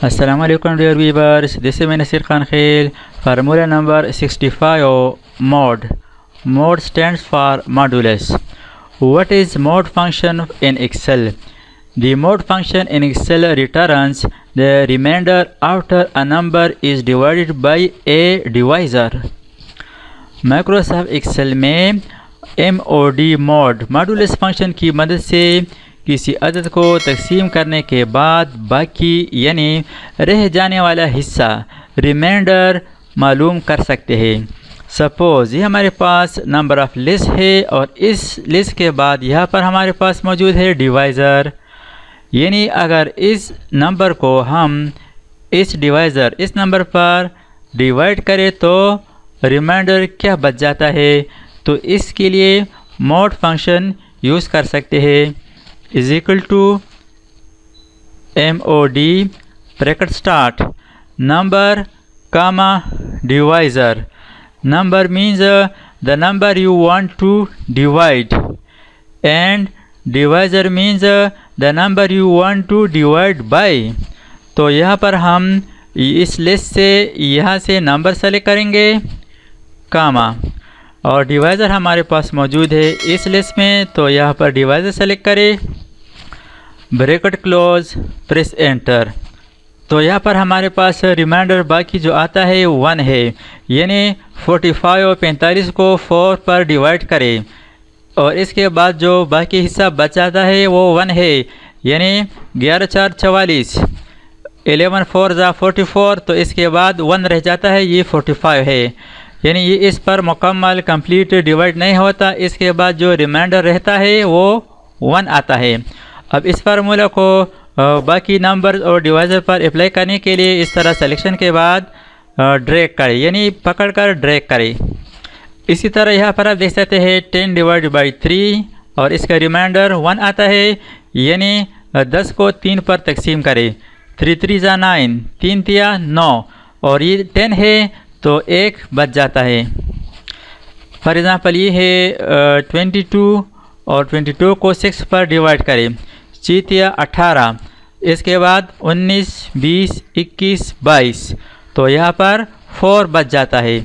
Assalamu alaikum dear viewers, this is Nasir Khan Khail. Formula number 65 mod. Mod stands for modulus. What is mod function in Excel? The mod function in Excel returns the remainder after a number is divided by a divisor. Microsoft Excel में mod modulus function की मदद से किसी अदद को तकसीम करने के बाद बाकी यानी रह जाने वाला हिस्सा रिमाइंडर मालूम कर सकते हैं। सपोज़ ये हमारे पास नंबर ऑफ़ लिस्ट है और इस लिस्ट के बाद यहाँ पर हमारे पास मौजूद है डिवाइज़र, यानी अगर इस नंबर को हम इस नंबर पर डिवाइड करें तो रिमाइंडर क्या बच जाता है। तो इसके लिए mod फंक्शन यूज़ कर सकते हैं is equal to mod bracket start number comma divisor. Number means the number you want to divide and divisor means the number you want to divide by. तो यहाँ पर हम इस लिस्ट से यहाँ से नंबर सेलेक्ट करेंगे कामा, और डिवाइज़र हमारे पास मौजूद है इस लिस्ट में, तो यहाँ पर डिवाइज़र सेलेक्ट करें, ब्रैकेट क्लोज, प्रेस एंटर। तो यहाँ पर हमारे पास रिमाइंडर बाकी जो आता है 1 है, यानी 45 और 45 को 4 पर डिवाइड करें और इसके बाद जो बाकी हिस्सा बच जाता है वो 1 है, यानी 11 4 44, 11 4 44, तो इसके बाद 1 रह जाता है, ये 45 है, यानी ये इस पर मुकम्मल कंप्लीट डिवाइड नहीं होता। इसके बाद जो रिमाइंडर रहता है वो 1 आता है। अब इस फार्मूला को बाकी नंबर और डिवाइज़र पर अप्लाई करने के लिए इस तरह सिलेक्शन के बाद ड्रैग करें, यानी पकड़कर ड्रैग करें। इसी तरह यहाँ पर आप देख सकते हैं 10 डिवाइड बाई 3 और इसका रिमाइंडर 1 आता है, यानी 10 को 3 पर तकसीम करें, 3 3 9, 3 3 9, और ये 10 है तो 1 बच जाता है। फॉर एग्ज़ाम्पल ये है 22 और 22 को 6 पर डिवाइड करें, 3 18, इसके बाद 19 20 21 22, तो यहाँ पर 4 बच जाता है।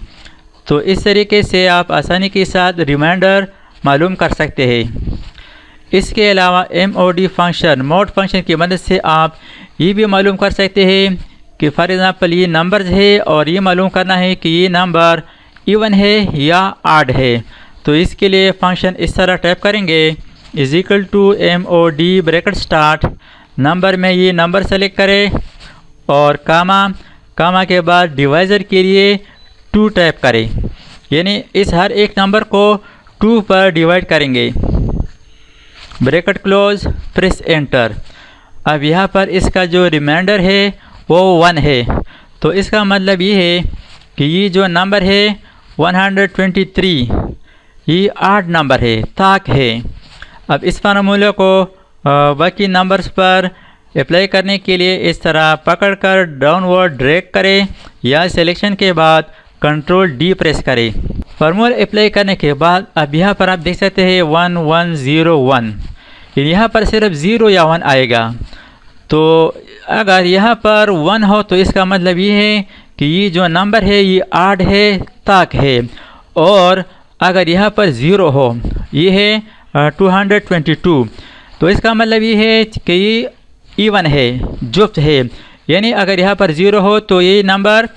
तो इस तरीके से आप आसानी के साथ रिमाइंडर मालूम कर सकते हैं। इसके अलावा mod फंक्शन की मदद से आप ये भी मालूम कर सकते हैं कि फॉर एग्ज़ाम्पल ये नंबर्स है और ये मालूम करना है कि ये नंबर इवन है या आड है। तो इसके लिए फंक्शन इस तरह टाइप करेंगे is equal to mod bracket start number में ये नंबर सेलेक्ट करें और कामा के बाद डिवाइज़र के लिए 2 टाइप करें, यानी इस हर एक नंबर को 2 पर डिवाइड करेंगे, ब्रैकेट क्लोज, प्रेस एंटर। अब यहाँ पर इसका जो रिमाइंडर है वो 1 है, तो इसका मतलब ये है कि ये जो नंबर है 123 ये 8 नंबर है, ताक है। अब इस फार्मूले को बाकी नंबर्स पर अप्लाई करने के लिए इस तरह पकड़कर डाउनवर्ड ड्रैग करें या सिलेक्शन के बाद कंट्रोल D प्रेस करें। फार्मूला अप्लाई करने के बाद अब यहाँ पर आप देख सकते हैं 1 1 0 1, यहाँ पर सिर्फ 0 या 1 आएगा। तो अगर यहाँ पर 1 हो तो इसका मतलब ये है कि ये जो नंबर है ये आड है, ताक है, और अगर यहाँ पर 0 हो ये है 222, तो इसका मतलब ये है कि ये इवन है, जुफ्त है, यानी अगर यहाँ पर 0 हो तो ये नंबर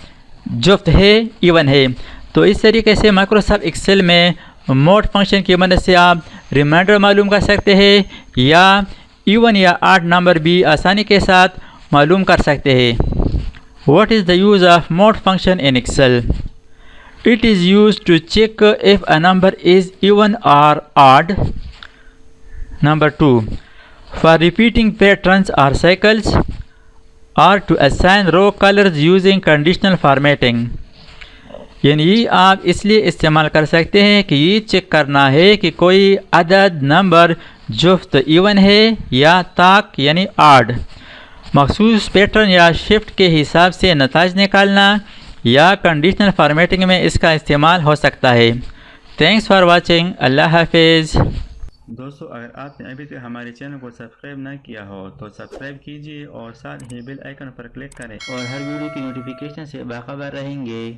जुफ्त है, इवन है। तो इस तरीके से माइक्रोसॉफ्ट एक्सेल में mod फंक्शन की मदद से आप रिमाइंडर मालूम कर सकते हैं या इवन या आड नंबर भी आसानी के साथ मालूम कर सकते हैं। What is the use of mod function in Excel? It is used to check if a number is even or odd. Number 2, for repeating patterns or cycles, or to assign row colors using conditional formatting. यानी आप इसलिए इस्तेमाल कर सकते हैं कि ये check करना है कि कोई अदद नंबर जुफ्त इवन है या ताक यानी आड, मखसूस पैटर्न या शिफ्ट के हिसाब से नताज निकालना या कंडीशनल फार्मेटिंग में इसका इस्तेमाल हो सकता है। थैंक्स फॉर वाचिंग, अल्लाह हाफिज़। दोस्तों अगर आपने अभी तक हमारे चैनल को सब्सक्राइब न किया हो तो सब्सक्राइब कीजिए और साथ ही बेल आइकन पर क्लिक करें और हर वीडियो की नोटिफिकेशन से बाखबर रहेंगे।